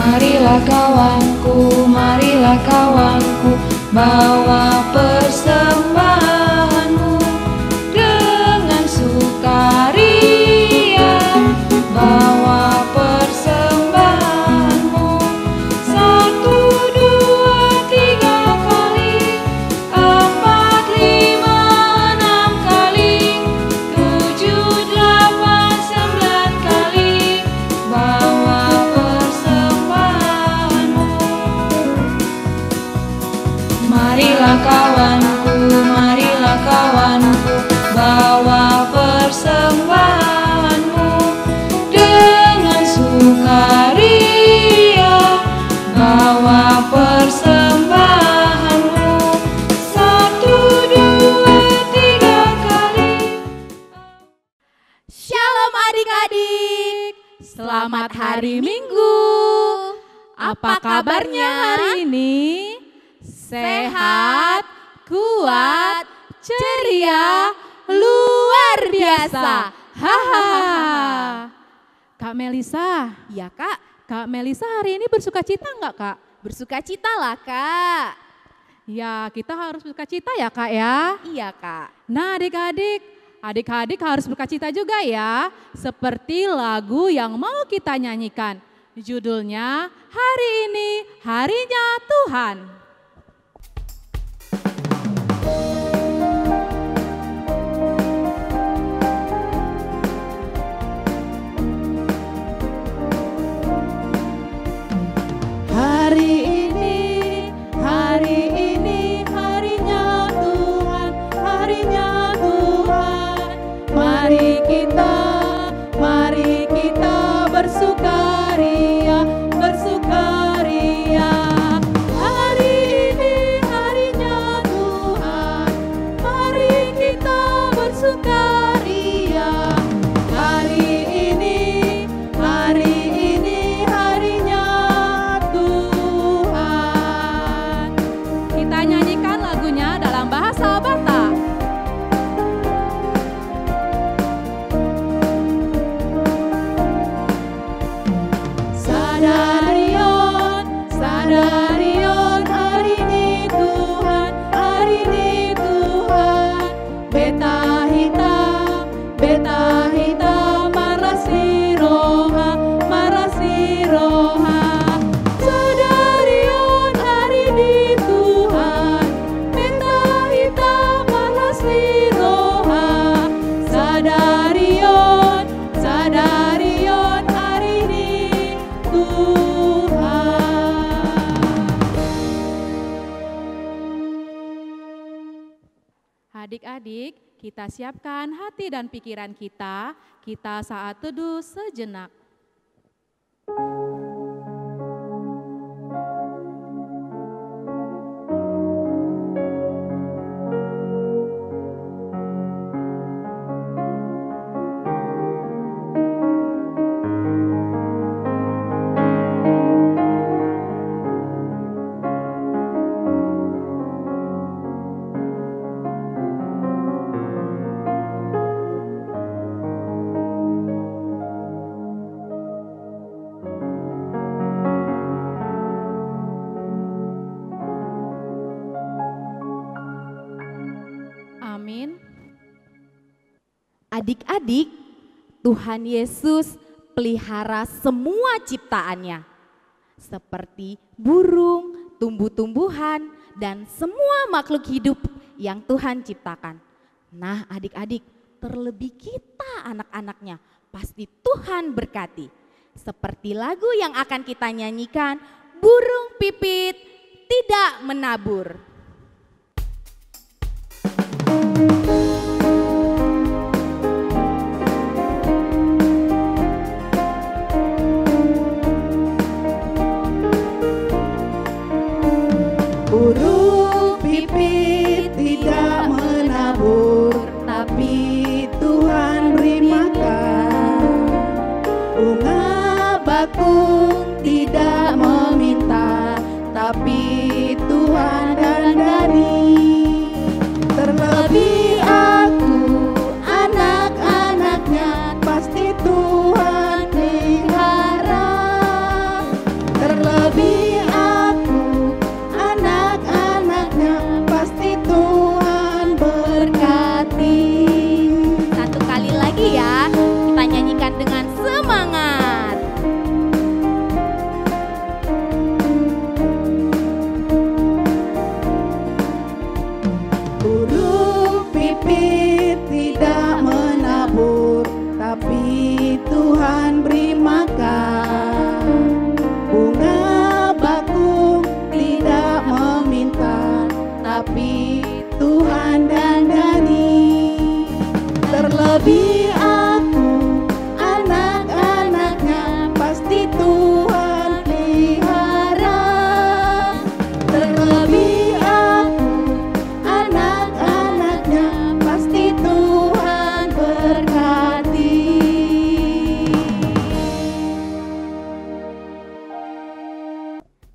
Marilah kawanku, bawa persembahanmu dengan sukaria. Bawa persembahanmu 1, 2, 3 kali, 4, 5, 6 kali, 7, 8, 9 kali. Bawa persembahanmu. Marilah kawanku, bawa persembahanmu dengan sukaria. Bawa persembahanmu 1, 2, 3 kali. Shalom adik-adik, selamat hari Minggu. Apa kabarnya hari ini? Sehat, kuat, ceria, luar biasa. Hahaha. Kak Melisa. Ya Kak, Kak Melisa hari ini bersukacita enggak Kak? bersukacita lah Kak. Ya kita harus bersukacita ya Kak ya. Iya Kak. Nah adik-adik harus berkacita juga ya. Seperti lagu yang mau kita nyanyikan. Judulnya Hari Ini Harinya Tuhan. Hari ini harinya Tuhan, harinya Tuhan. Mari kita bersukaria, bersukaria. Hari ini harinya Tuhan, mari kita bersukaria. Hari ini harinya Tuhan. Kita nyanyikan lagunya dalam bahasa Batak. Sadarion, sadarion, hari ini Tuhan, hari ini Tuhan. Beta hitam, marasi roha, marasi roha. Sadarion, hari ini Tuhan, beta hitam, marasi roha. Sadarion, hari ini Tuhan. Adik-adik, kita siapkan hati dan pikiran kita saat teduh sejenak. Amin. Adik-adik, Tuhan Yesus pelihara semua ciptaannya. Seperti burung, tumbuh-tumbuhan, dan semua makhluk hidup yang Tuhan ciptakan. Nah adik-adik, terlebih kita anak-anaknya, pasti Tuhan berkati. Seperti lagu yang akan kita nyanyikan, burung pipit tidak menabur. Burung pipit tidak menabur, tapi Tuhan beri makan. Bunga bakung tidak meminta, tapi Tuhan dandani. Terlebih aku, anak-anaknya, pasti Tuhan pelihara.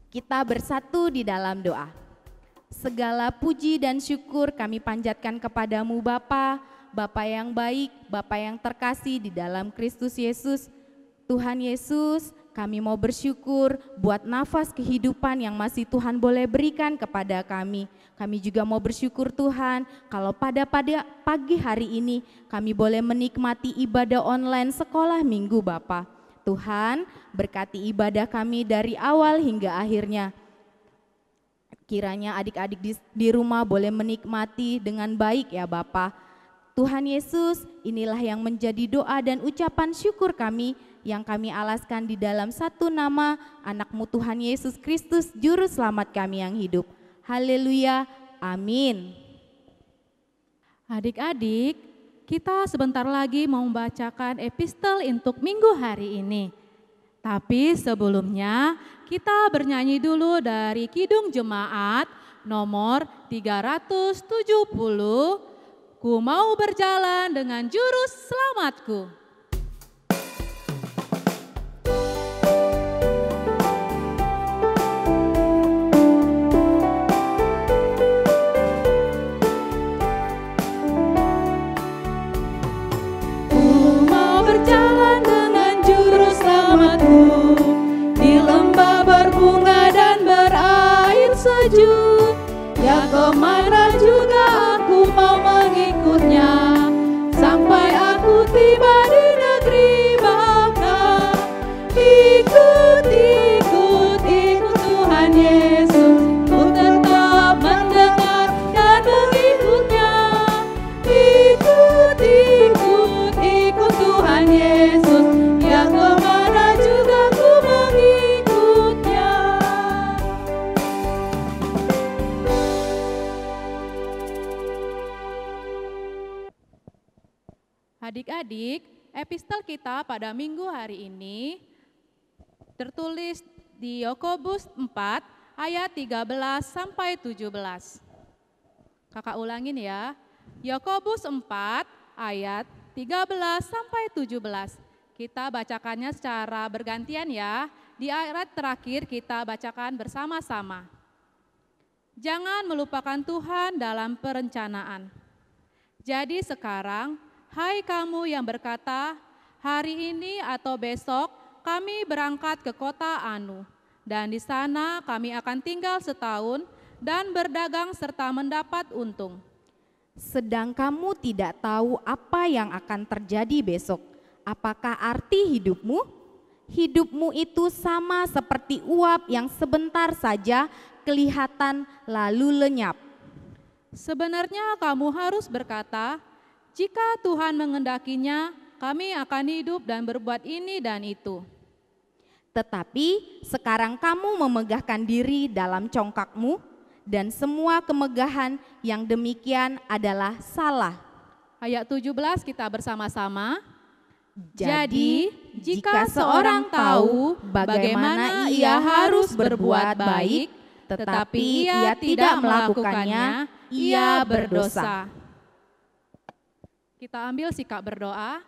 Kita bersatu di dalam doa. Segala puji dan syukur kami panjatkan kepadamu Bapa, Bapa yang baik, Bapa yang terkasih di dalam Kristus Yesus. Tuhan Yesus, kami mau bersyukur buat nafas kehidupan yang masih Tuhan boleh berikan kepada kami. Kami juga mau bersyukur Tuhan kalau pada pagi hari ini kami boleh menikmati ibadah online sekolah minggu Bapa. Tuhan, berkati ibadah kami dari awal hingga akhirnya. Kiranya adik-adik di rumah boleh menikmati dengan baik ya Bapa. Tuhan Yesus, inilah yang menjadi doa dan ucapan syukur kami yang kami alaskan di dalam satu nama anak-Mu Tuhan Yesus Kristus, Juru Selamat kami yang hidup. Haleluya, amin. Adik-adik, kita sebentar lagi mau membacakan epistel untuk minggu hari ini. Tapi sebelumnya kita bernyanyi dulu dari Kidung Jemaat nomor 370, Ku mau berjalan dengan juru selamatku. Berjalan dengan juru selamatku di lembah berbunga dan berair sejuk. Yang kemana juga aku mau mengikutnya, sampai aku tiba di negeri baka. Ikut, ikut, ikut Tuhan Yesus, ku tetap mendengar dan mengikutnya. Ikut, ikut, ikut Tuhan Yesus, yang kemana juga ku mengikutnya. Adik-adik, epistel kita pada minggu hari ini tertulis di Yakobus 4 ayat 13 sampai 17. Kakak ulangin ya. Yakobus 4 ayat 13 sampai 17. Kita bacakannya secara bergantian ya. Di ayat terakhir kita bacakan bersama-sama. Jangan melupakan Tuhan dalam perencanaan. Jadi sekarang, hai kamu yang berkata, hari ini atau besok kami berangkat ke kota Anu, dan di sana kami akan tinggal setahun dan berdagang serta mendapat untung. Sedang kamu tidak tahu apa yang akan terjadi besok. Apakah arti hidupmu? Hidupmu itu sama seperti uap yang sebentar saja kelihatan lalu lenyap. Sebenarnya kamu harus berkata, jika Tuhan mengendakinya, kami akan hidup dan berbuat ini dan itu. Tetapi sekarang kamu memegahkan diri dalam congkakmu, dan semua kemegahan yang demikian adalah salah. Ayat 17 kita bersama-sama. Jadi, jika seorang tahu bagaimana ia harus berbuat baik, tetapi ia tidak melakukannya, ia berdosa. Kita ambil sikap berdoa.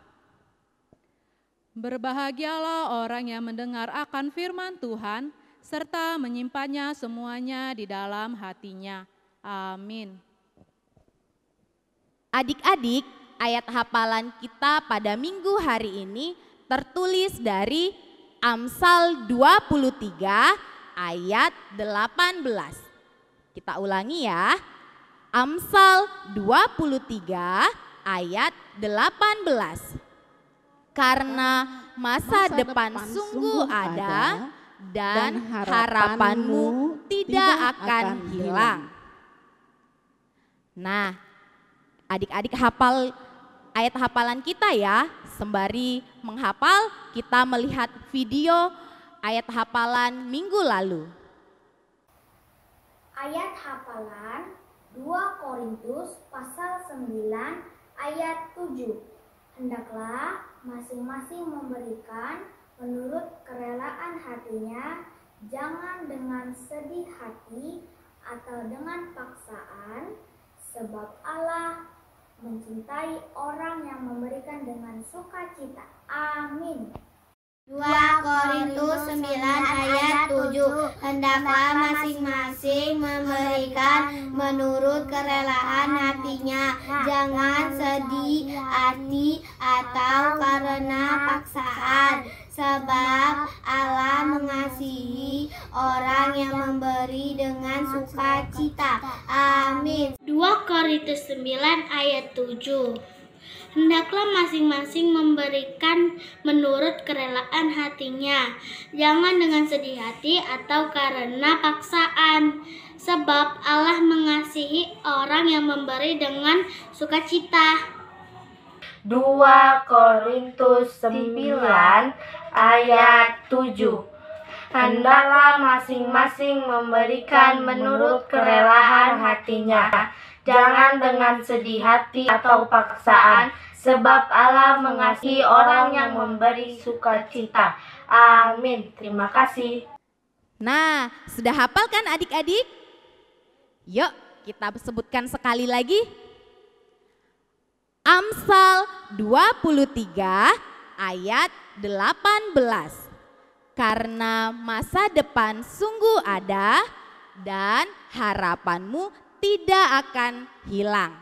Berbahagialah orang yang mendengar akan firman Tuhan, serta menyimpannya semuanya di dalam hatinya. Amin. Adik-adik, ayat hafalan kita pada minggu hari ini tertulis dari Amsal 23 ayat 18. Kita ulangi ya. Amsal 23 ayat 18. Karena masa depan sungguh ada dan harapanmu tidak akan hilang. Nah, adik-adik hafal ayat hafalan kita ya. Sembari menghafal, kita melihat video ayat hafalan minggu lalu. Ayat hafalan 2 Korintus pasal 9 ayat 7. Hendaklah masing-masing memberikan menurut kerelaan hatinya, jangan dengan sedih hati atau dengan paksaan, sebab Allah mencintai orang yang memberikan dengan sukacita. Amin. 2 Korintus 9 ayat 7 Hendaklah masing-masing memberikan menurut kerelaan hatinya. Jangan sedih hati atau karena paksaan, sebab Allah mengasihi orang yang memberi dengan sukacita. Amin. 2 Korintus 9 ayat 7. Hendaklah masing-masing memberikan menurut kerelaan hatinya, jangan dengan sedih hati atau karena paksaan, sebab Allah mengasihi orang yang memberi dengan sukacita. 2 Korintus 9 ayat 7. Hendaklah masing-masing memberikan menurut kerelaan hatinya, jangan dengan sedih hati atau paksaan, sebab Allah mengasihi orang yang memberi sukacita. Amin. Terima kasih. Nah, sudah hafal kan adik-adik? Yuk, kita sebutkan sekali lagi. Amsal 23 ayat 18. Karena masa depan sungguh ada dan harapanmu tidak akan hilang.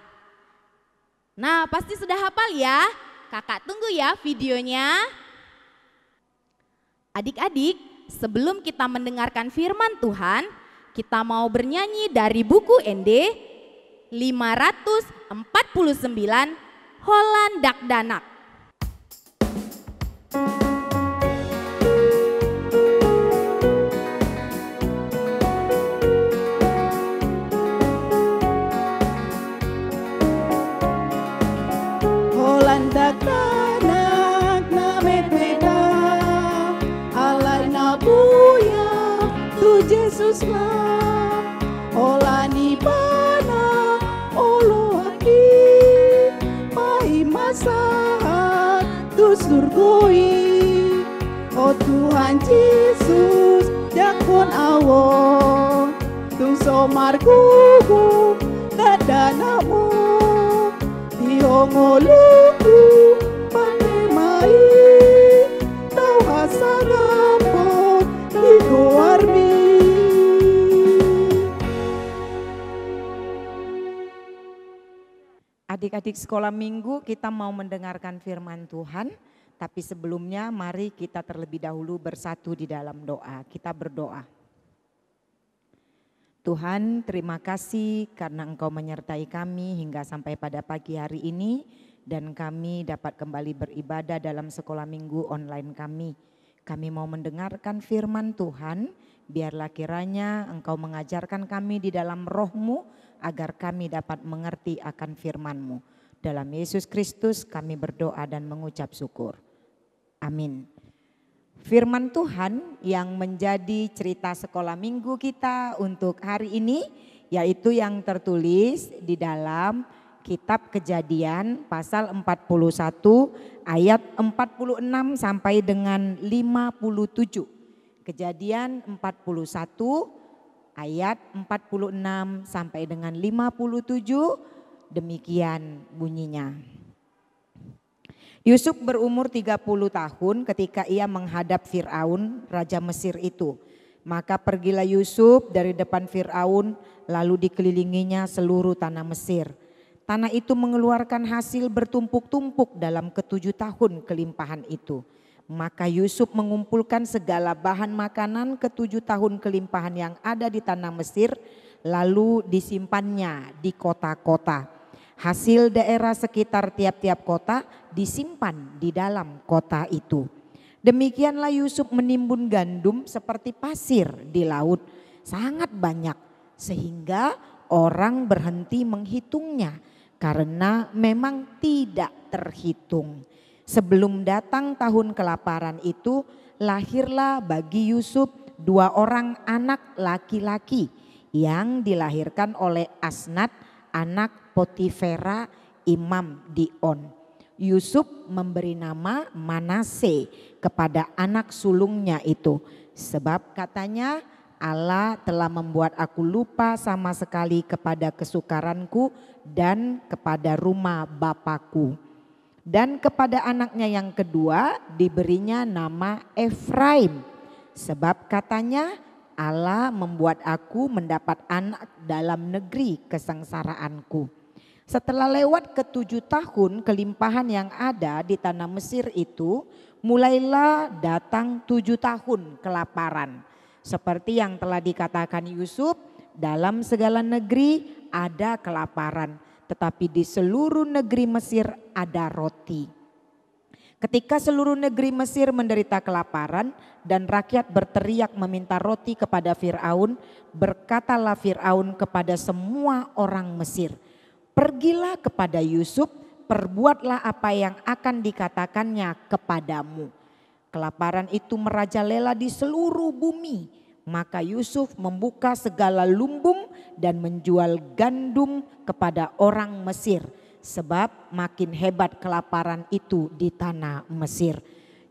Nah, pasti sudah hafal ya. Kakak tunggu ya videonya. Adik-adik, sebelum kita mendengarkan firman Tuhan, kita mau bernyanyi dari buku ND 549 Holland Dak Danak. Holanda kanak na medweda alay na buya tu Jesus na Holani bana olo aki mai masahat tu surgoi. Oh Tuhan Yesus jakon awon tung somar gugu dadanamu Yongoluku panemai tau hasagapo digoarmi. Adik-adik sekolah minggu, kita mau mendengarkan firman Tuhan, tapi sebelumnya mari kita terlebih dahulu bersatu di dalam doa. Kita berdoa. Tuhan, terima kasih karena Engkau menyertai kami hingga sampai pada pagi hari ini dan kami dapat kembali beribadah dalam sekolah minggu online kami. Kami mau mendengarkan firman Tuhan, biarlah kiranya Engkau mengajarkan kami di dalam roh-Mu agar kami dapat mengerti akan firman-Mu. Dalam Yesus Kristus kami berdoa dan mengucap syukur. Amin. Firman Tuhan yang menjadi cerita sekolah minggu kita untuk hari ini yaitu yang tertulis di dalam kitab Kejadian pasal 41 ayat 46 sampai dengan 57. Kejadian 41 ayat 46 sampai dengan 57 demikian bunyinya. Yusuf berumur 30 tahun ketika ia menghadap Fir'aun, raja Mesir itu. Maka pergilah Yusuf dari depan Fir'aun lalu dikelilinginya seluruh tanah Mesir. Tanah itu mengeluarkan hasil bertumpuk-tumpuk dalam ke-7 tahun kelimpahan itu. Maka Yusuf mengumpulkan segala bahan makanan ke-7 tahun kelimpahan yang ada di tanah Mesir lalu disimpannya di kota-kota. Hasil daerah sekitar tiap-tiap kota disimpan di dalam kota itu. Demikianlah Yusuf menimbun gandum seperti pasir di laut, sangat banyak sehingga orang berhenti menghitungnya karena memang tidak terhitung. Sebelum datang tahun kelaparan itu, lahirlah bagi Yusuf 2 orang anak laki-laki yang dilahirkan oleh Asnat, anak Potifera, imam di On. Yusuf memberi nama Manase kepada anak sulungnya itu. Sebab katanya Allah telah membuat aku lupa sama sekali kepada kesukaranku dan kepada rumah Bapakku. Dan kepada anaknya yang kedua diberinya nama Efraim. Sebab katanya Allah membuat aku mendapat anak dalam negeri kesengsaraanku. Setelah lewat ke-7 tahun kelimpahan yang ada di tanah Mesir itu, mulailah datang 7 tahun kelaparan. Seperti yang telah dikatakan Yusuf, dalam segala negeri ada kelaparan, tetapi di seluruh negeri Mesir ada roti. Ketika seluruh negeri Mesir menderita kelaparan dan rakyat berteriak meminta roti kepada Firaun, berkatalah Firaun kepada semua orang Mesir, "Pergilah kepada Yusuf, perbuatlah apa yang akan dikatakannya kepadamu." Kelaparan itu merajalela di seluruh bumi. Maka Yusuf membuka segala lumbung dan menjual gandum kepada orang Mesir. Sebab makin hebat kelaparan itu di tanah Mesir.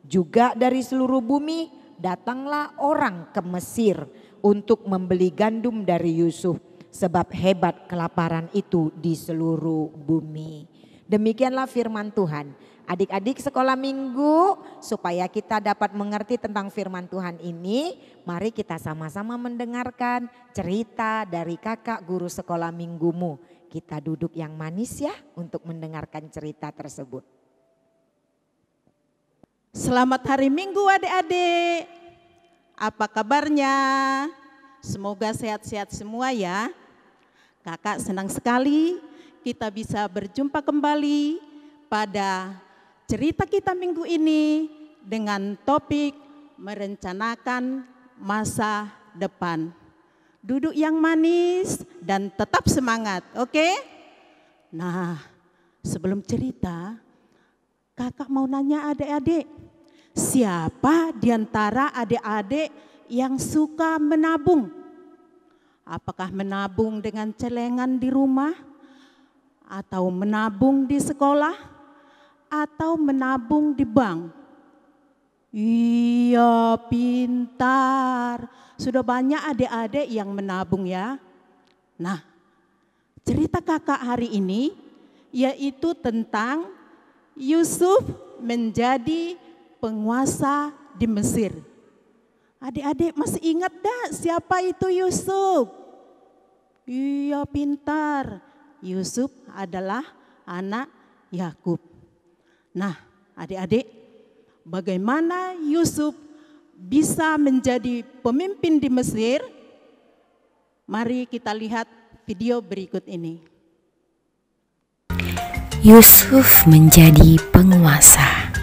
Juga dari seluruh bumi datanglah orang ke Mesir untuk membeli gandum dari Yusuf. Sebab hebat kelaparan itu di seluruh bumi. Demikianlah firman Tuhan. Adik-adik sekolah minggu, supaya kita dapat mengerti tentang firman Tuhan ini, mari kita sama-sama mendengarkan cerita dari kakak guru sekolah minggumu. Kita duduk yang manis ya untuk mendengarkan cerita tersebut. Selamat hari Minggu adik-adik. Apa kabarnya? Semoga sehat-sehat semua ya. Kakak senang sekali kita bisa berjumpa kembali pada cerita kita minggu ini dengan topik merencanakan masa depan. Duduk yang manis dan tetap semangat, oke? Nah, sebelum cerita, kakak mau nanya adik-adik, siapa di antara adik-adik yang suka menabung? Apakah menabung dengan celengan di rumah? Atau menabung di sekolah? Atau menabung di bank? Iya, pintar. Sudah banyak adik-adik yang menabung ya. Nah, cerita kakak hari ini yaitu tentang Yusuf menjadi penguasa di Mesir. Adik-adik masih ingat dah siapa itu Yusuf? Iya, pintar. Yusuf adalah anak Yakub. Nah, adik-adik, bagaimana Yusuf bisa menjadi pemimpin di Mesir? Mari kita lihat video berikut ini. Yusuf menjadi penguasa.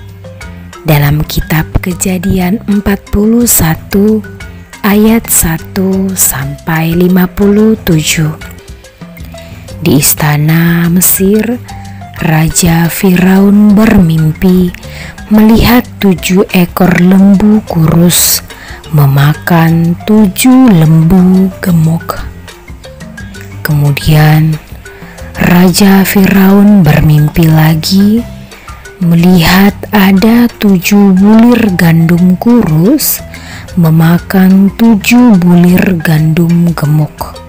Dalam kitab Kejadian 41 ayat 1 sampai 57. Di istana Mesir, Raja Firaun bermimpi melihat 7 ekor lembu kurus memakan 7 lembu gemuk. Kemudian Raja Firaun bermimpi lagi melihat ada 7 bulir gandum kurus memakan 7 bulir gandum gemuk.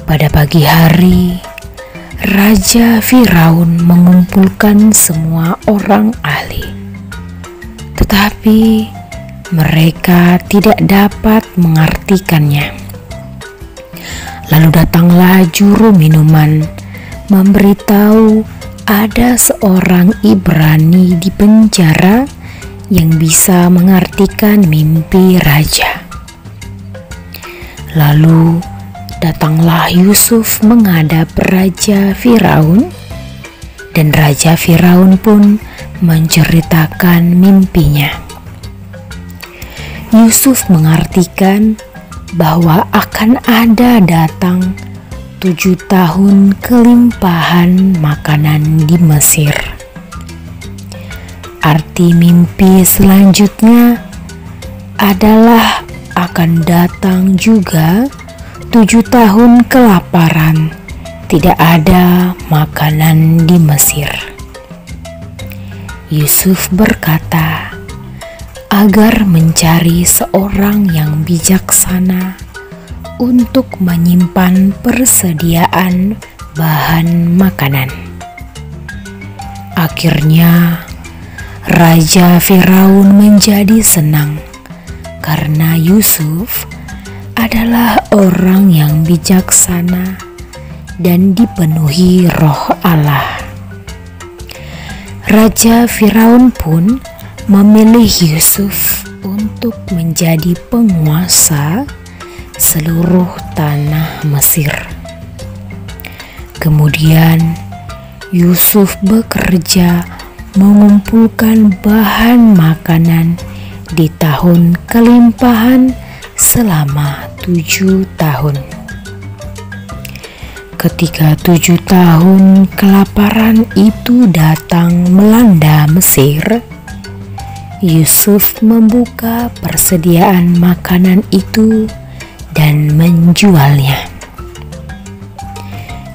Pada pagi hari, Raja Firaun mengumpulkan semua orang ahli, tetapi mereka tidak dapat mengartikannya. Lalu datanglah juru minuman memberitahu ada seorang Ibrani di penjara yang bisa mengartikan mimpi raja. Lalu datanglah Yusuf menghadap Raja Firaun, dan Raja Firaun pun menceritakan mimpinya. Yusuf mengartikan bahwa akan ada datang 7 tahun kelimpahan makanan di Mesir. Arti mimpi selanjutnya adalah akan datang juga 7 tahun kelaparan, tidak ada makanan di Mesir. Yusuf berkata, agar mencari seorang yang bijaksana untuk menyimpan persediaan bahan makanan. Akhirnya Raja Firaun menjadi senang karena Yusuf adalah orang yang bijaksana dan dipenuhi Roh Allah. Raja Firaun pun memilih Yusuf untuk menjadi penguasa seluruh tanah Mesir. Kemudian Yusuf bekerja mengumpulkan bahan makanan di tahun kelimpahan selama 7 tahun. Ketika 7 tahun kelaparan itu datang melanda Mesir, Yusuf membuka persediaan makanan itu dan menjualnya.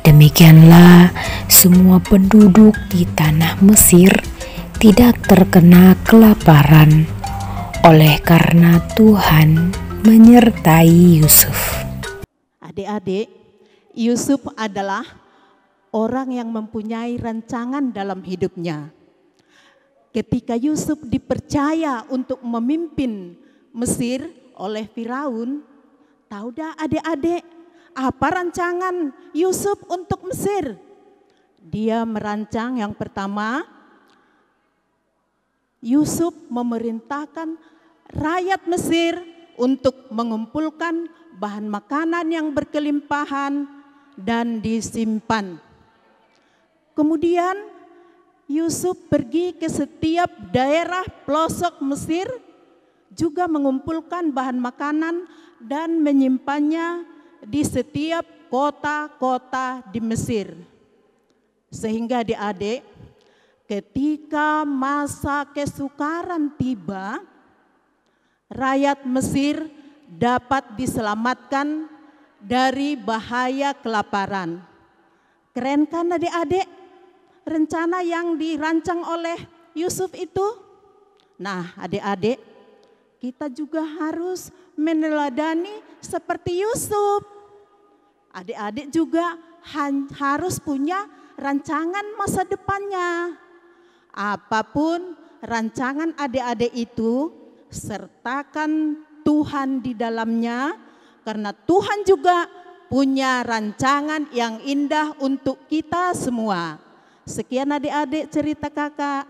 Demikianlah semua penduduk di tanah Mesir tidak terkena kelaparan oleh karena Tuhan menyertai Yusuf. Adik-adik, Yusuf adalah orang yang mempunyai rancangan dalam hidupnya. Ketika Yusuf dipercaya untuk memimpin Mesir oleh Firaun, tahu dah adik-adik apa rancangan Yusuf untuk Mesir? Dia merancang yang pertama, Yusuf memerintahkan rakyat Mesir untuk mengumpulkan bahan makanan yang berkelimpahan dan disimpan. Kemudian Yusuf pergi ke setiap daerah pelosok Mesir, juga mengumpulkan bahan makanan dan menyimpannya di setiap kota-kota di Mesir. Sehingga adik-adik, ketika masa kesukaran tiba, rakyat Mesir dapat diselamatkan dari bahaya kelaparan. Keren kan adik-adik rencana yang dirancang oleh Yusuf itu? Nah adik-adik, kita juga harus meneladani seperti Yusuf. Adik-adik juga harus punya rancangan masa depannya. Apapun rancangan adik-adik itu, sertakan Tuhan di dalamnya, karena Tuhan juga punya rancangan yang indah untuk kita semua. Sekian adik-adik cerita kakak.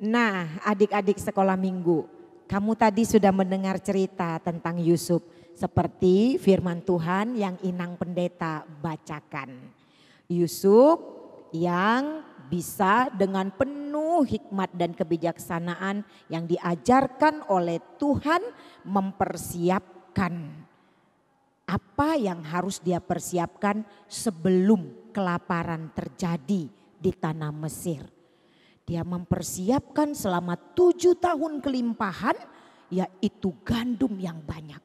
Nah, adik-adik sekolah minggu, kamu tadi sudah mendengar cerita tentang Yusuf seperti firman Tuhan yang Inang Pendeta bacakan. Yusuf yang bisa dengan penuh hikmat dan kebijaksanaan yang diajarkan oleh Tuhan mempersiapkan apa yang harus dia persiapkan sebelum kelaparan terjadi di tanah Mesir. Dia mempersiapkan selama 7 tahun kelimpahan, yaitu gandum yang banyak.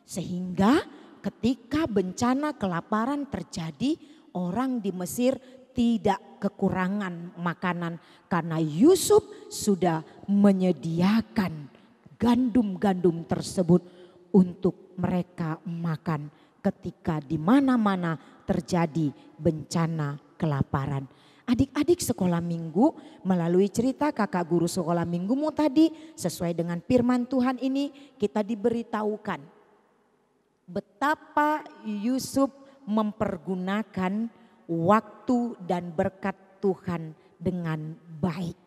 Sehingga ketika bencana kelaparan terjadi, orang di Mesir tidak kekurangan makanan karena Yusuf sudah menyediakan gandum-gandum tersebut untuk mereka makan ketika di mana-mana terjadi bencana kelaparan. Adik-adik sekolah minggu melalui cerita kakak guru sekolah minggumu tadi, sesuai dengan firman Tuhan ini kita diberitahukan betapa Yusuf mempergunakan waktu dan berkat Tuhan dengan baik.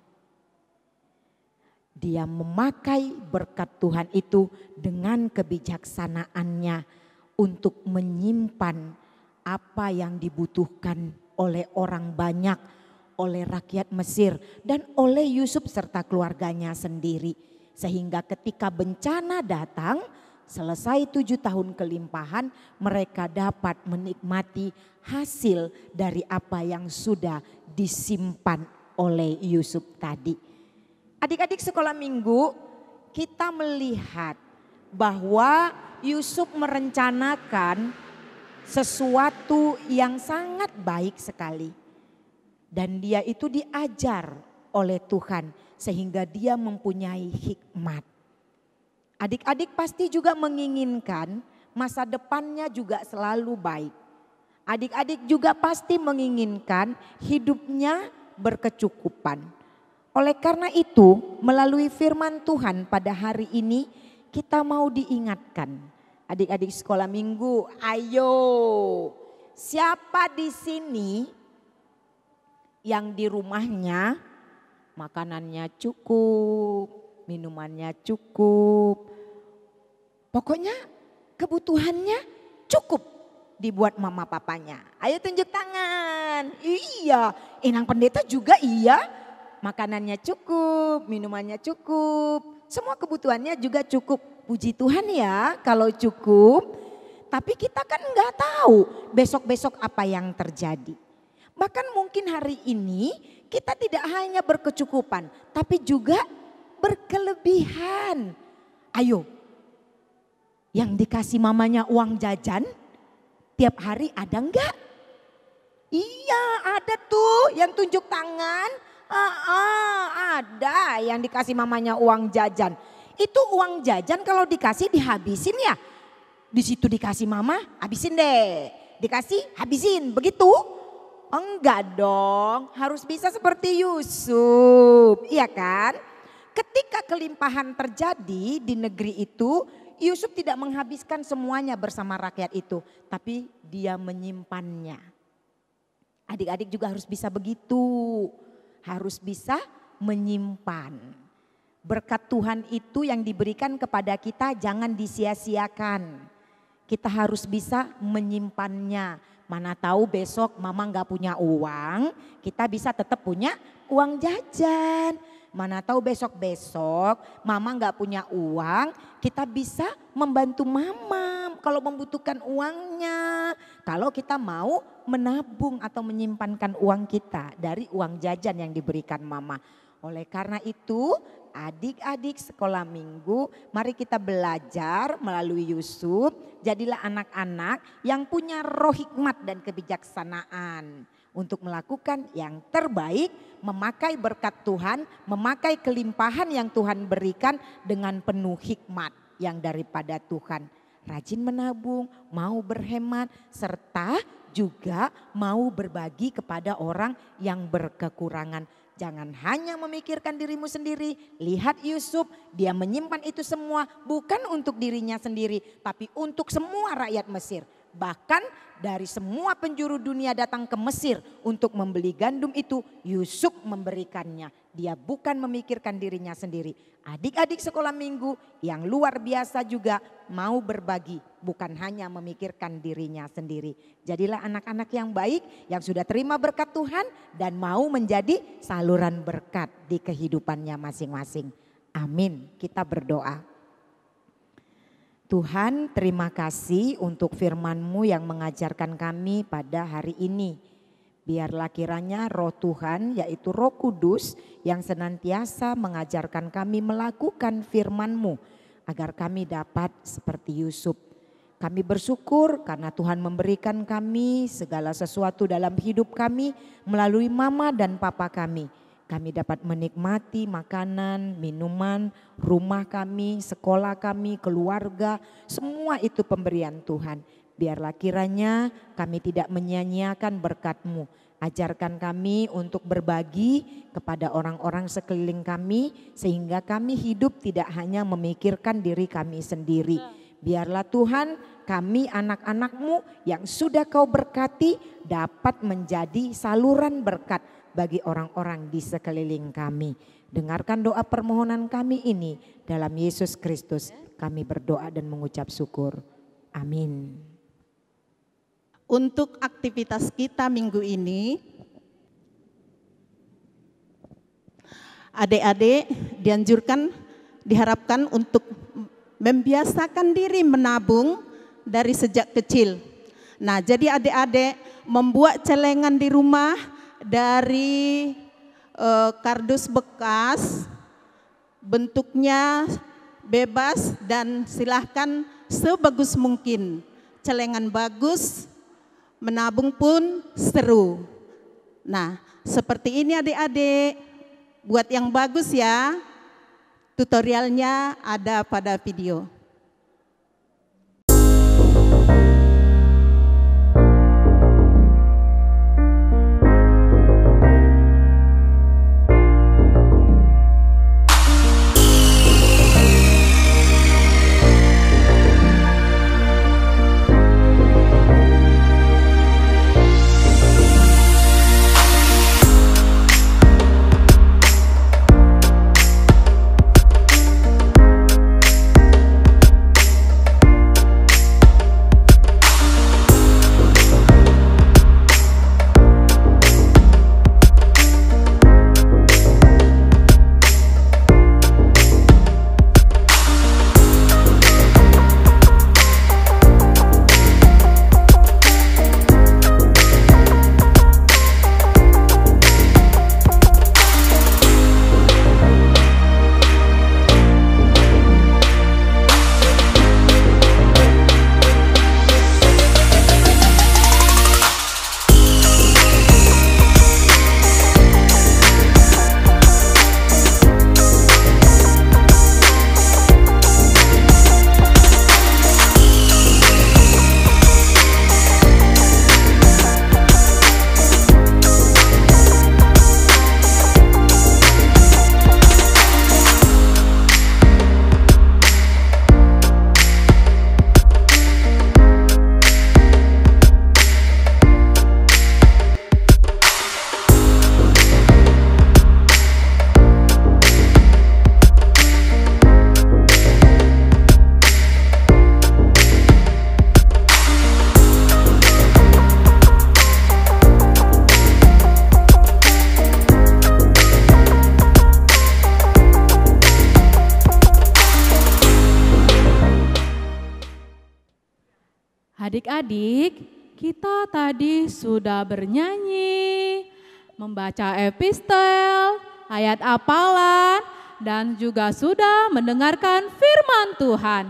Dia memakai berkat Tuhan itu dengan kebijaksanaannya untuk menyimpan apa yang dibutuhkan oleh orang banyak, oleh rakyat Mesir dan oleh Yusuf serta keluarganya sendiri. Sehingga ketika bencana datang, selesai 7 tahun kelimpahan, mereka dapat menikmati hasil dari apa yang sudah disimpan oleh Yusuf tadi. Adik-adik sekolah minggu, kita melihat bahwa Yusuf merencanakan sesuatu yang sangat baik sekali. Dan dia itu diajar oleh Tuhan sehingga dia mempunyai hikmat. Adik-adik pasti juga menginginkan masa depannya juga selalu baik. Adik-adik juga pasti menginginkan hidupnya berkecukupan. Oleh karena itu, melalui firman Tuhan pada hari ini kita mau diingatkan. Adik-adik sekolah minggu, ayo. Siapa di sini yang di rumahnya makanannya cukup, minumannya cukup. Pokoknya kebutuhannya cukup dibuat mama papanya. Ayo tunjuk tangan. Iya, Inang Pendeta juga iya. Makanannya cukup, minumannya cukup. Semua kebutuhannya juga cukup. Puji Tuhan ya kalau cukup. Tapi kita kan nggak tahu besok-besok apa yang terjadi. Bahkan mungkin hari ini kita tidak hanya berkecukupan, tapi juga berkelebihan. Ayo, yang dikasih mamanya uang jajan tiap hari ada enggak? Iya ada tuh yang tunjuk tangan. Ada yang dikasih mamanya uang jajan. Itu uang jajan kalau dikasih dihabisin ya. Di situ dikasih mama, habisin deh. Dikasih, habisin. Begitu? Enggak dong, harus bisa seperti Yusuf. Iya kan? Ketika kelimpahan terjadi di negeri itu, Yusuf tidak menghabiskan semuanya bersama rakyat itu. Tapi dia menyimpannya. Adik-adik juga harus bisa begitu. Harus bisa menyimpan. Berkat Tuhan itu yang diberikan kepada kita jangan disia-siakan. Kita harus bisa menyimpannya. Mana tahu besok mama nggak punya uang, kita bisa tetap punya uang jajan. Mana tahu besok-besok mama nggak punya uang, kita bisa membantu mama kalau membutuhkan uangnya. Kalau kita mau menabung atau menyimpankan uang kita dari uang jajan yang diberikan mama. Oleh karena itu adik-adik sekolah minggu, mari kita belajar melalui Yusuf. Jadilah anak-anak yang punya roh hikmat dan kebijaksanaan untuk melakukan yang terbaik, memakai berkat Tuhan, memakai kelimpahan yang Tuhan berikan dengan penuh hikmat yang daripada Tuhan. Rajin menabung, mau berhemat, serta juga mau berbagi kepada orang yang berkekurangan. Jangan hanya memikirkan dirimu sendiri. Lihat Yusuf, dia menyimpan itu semua bukan untuk dirinya sendiri, tapi untuk semua rakyat Mesir. Bahkan dari semua penjuru dunia datang ke Mesir untuk membeli gandum itu, Yusuf memberikannya. Dia bukan memikirkan dirinya sendiri. Adik-adik sekolah minggu yang luar biasa juga mau berbagi, bukan hanya memikirkan dirinya sendiri. Jadilah anak-anak yang baik yang sudah terima berkat Tuhan dan mau menjadi saluran berkat di kehidupannya masing-masing. Amin. Kita berdoa. Tuhan, terima kasih untuk firman-Mu yang mengajarkan kami pada hari ini. Biarlah kiranya roh Tuhan yaitu Roh Kudus yang senantiasa mengajarkan kami melakukan firman-Mu agar kami dapat seperti Yusuf. Kami bersyukur karena Tuhan memberikan kami segala sesuatu dalam hidup kami melalui mama dan papa kami. Kami dapat menikmati makanan, minuman, rumah kami, sekolah kami, keluarga, semua itu pemberian Tuhan. Biarlah kiranya kami tidak menyia-nyiakan berkat-Mu. Ajarkan kami untuk berbagi kepada orang-orang sekeliling kami sehingga kami hidup tidak hanya memikirkan diri kami sendiri. Biarlah Tuhan kami anak-anak-Mu yang sudah Kau berkati dapat menjadi saluran berkat bagi orang-orang di sekeliling kami. Dengarkan doa permohonan kami ini dalam Yesus Kristus. Kami berdoa dan mengucap syukur. Amin. Untuk aktivitas kita minggu ini, adik-adik diharapkan untuk membiasakan diri menabung dari sejak kecil. Nah, jadi adik-adik membuat celengan di rumah dari kardus bekas, bentuknya bebas dan silahkan sebagus mungkin. Celengan bagus, menabung pun seru. Nah, seperti ini adik-adik, buat yang bagus ya. Tutorialnya ada pada video. Adik-adik, kita tadi sudah bernyanyi, membaca epistel, ayat hafalan, dan juga sudah mendengarkan firman Tuhan.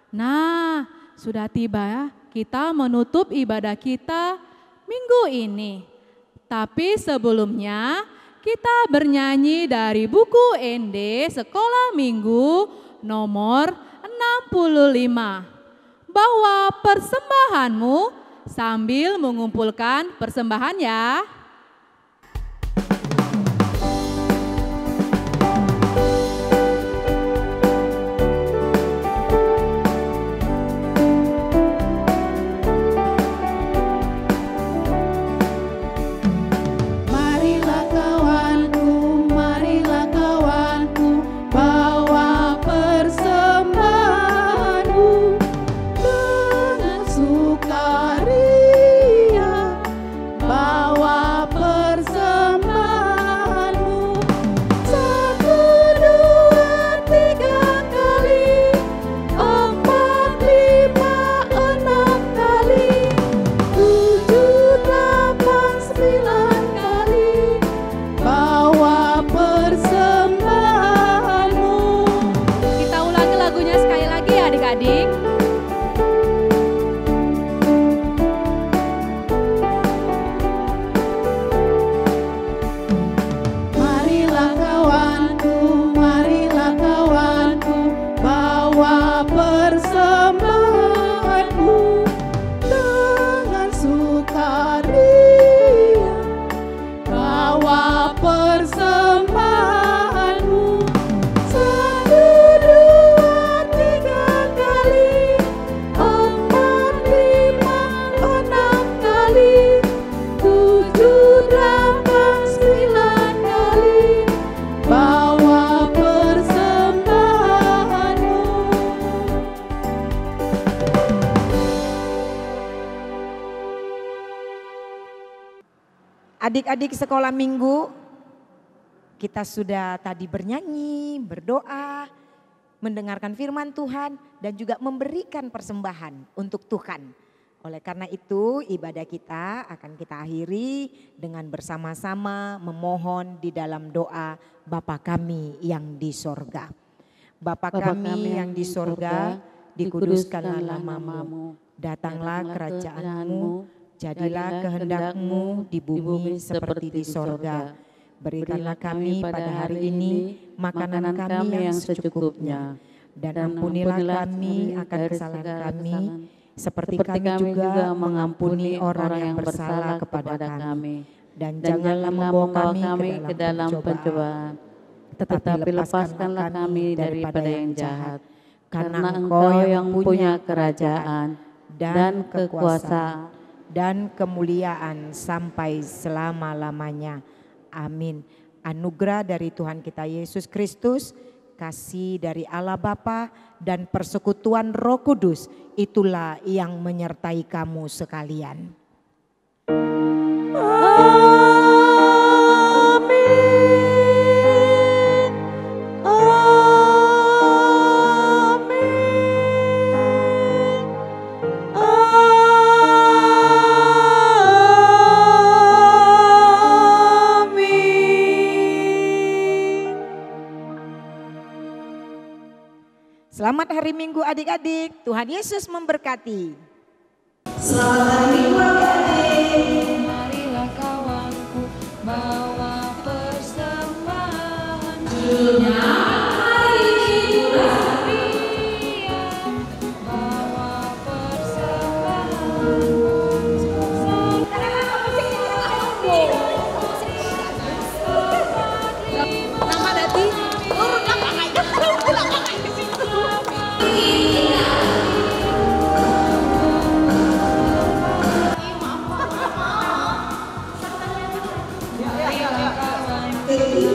Nah, sudah tiba ya kita menutup ibadah kita minggu ini. Tapi sebelumnya kita bernyanyi dari buku ND Sekolah Minggu nomor 65. Bawa persembahanmu sambil mengumpulkan persembahan ya. Adik-adik sekolah minggu, kita sudah tadi bernyanyi, berdoa, mendengarkan firman Tuhan dan juga memberikan persembahan untuk Tuhan. Oleh karena itu ibadah kita akan kita akhiri dengan bersama-sama memohon di dalam doa Bapa kami yang di sorga. Bapa kami yang di sorga, dikuduskanlah namamu, datanglah kerajaanmu, jadilah kehendak-Mu di bumi seperti di sorga. Berikanlah kami pada hari ini makanan kami yang secukupnya. Dan ampunilah kami akan kesalahan kami, seperti kami juga mengampuni orang yang bersalah kepada kami. Dan janganlah membawa kami ke dalam pencobaan, tetapi lepaskanlah kami daripada yang jahat. Karena Engkau yang punya kerajaan dan kekuasaan dan kemuliaan sampai selama-lamanya. Amin. Anugerah dari Tuhan kita Yesus Kristus, kasih dari Allah Bapa dan persekutuan Roh Kudus, itulah yang menyertai kamu sekalian. Selamat hari Minggu adik-adik, Tuhan Yesus memberkati. Selamat hari Minggu adik-adik. Marilah kawanku bawa persembahan. Thank you.